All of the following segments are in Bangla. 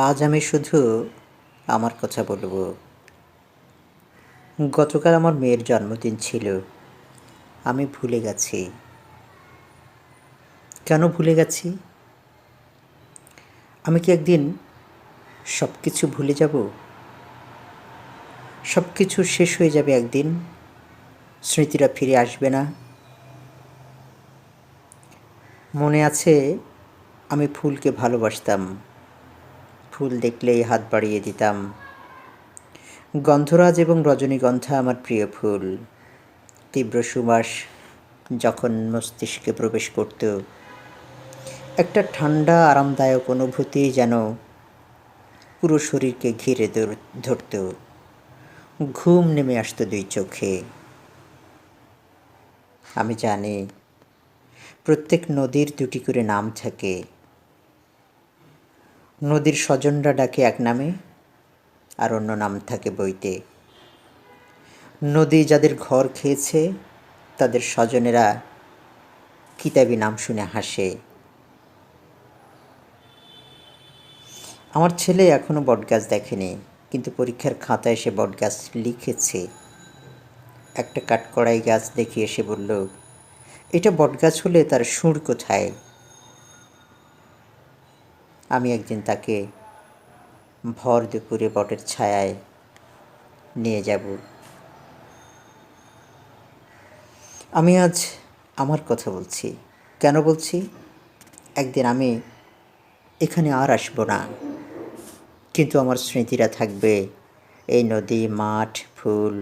আজ আমি শুধু আমার কথা বলবো। গতকাল আমার মেয়ের জন্মদিন ছিল। আমি ভুলে গেছি। কেন ভুলে গেছি? আমি কি একদিন সব কিছু ভুলে যাব? সব কিছু শেষ হয়ে যাবে একদিন, স্মৃতিটা ফিরে আসবে না। মনে আছে, আমি ফুলকে ভালোবাসতাম। ফুল দেখলেই হাত বাড়িয়ে দিতাম। গন্ধরাজ এবং রজনীগন্ধা আমার প্রিয় ফুল। তীব্র সুবাস যখন মস্তিষ্কে প্রবেশ করত, একটা ঠান্ডা আরামদায়ক অনুভূতি যেন পুরো শরীরকে ঘিরে ধরত। ঘুম নেমে আসতো দুই চোখে। আমি জানি, প্রত্যেক নদীর দুটি করে নাম থাকে। নদীর স্বজনরা ডাকে এক নামে, আর অন্য নাম থাকে বইতে। নদী যাদের ঘর খেয়েছে, তাদের স্বজনেরা কিতাবি নাম শুনে হাসে। আমার ছেলে এখনও বটগাছ দেখেনি, কিন্তু পরীক্ষার খাতায় সে বটগাছ লিখেছে। একটা কাঠকড়াই গাছ দেখে এসে বলল, এটা বটগাছ হলে তার সুর কোথায়? আমি একদিন তাকে ভর দুপুরে বটের ছায়ায় নিয়ে যাব। আমি আজ আমার কথা বলছি। কেন বলছি? একদিন আমি এখানে আর আসবো না, কিন্তু আমার স্মৃতিরা থাকবে এই নদী, মাঠ, ফুল,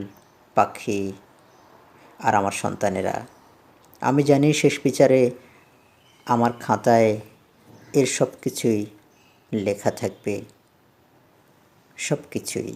পাখি আর আমার সন্তানেরা। আমি জানি শেষ বিচারে আমার খাতায় এর সব কিছুই লেখা থাকবে, সব কিছুই।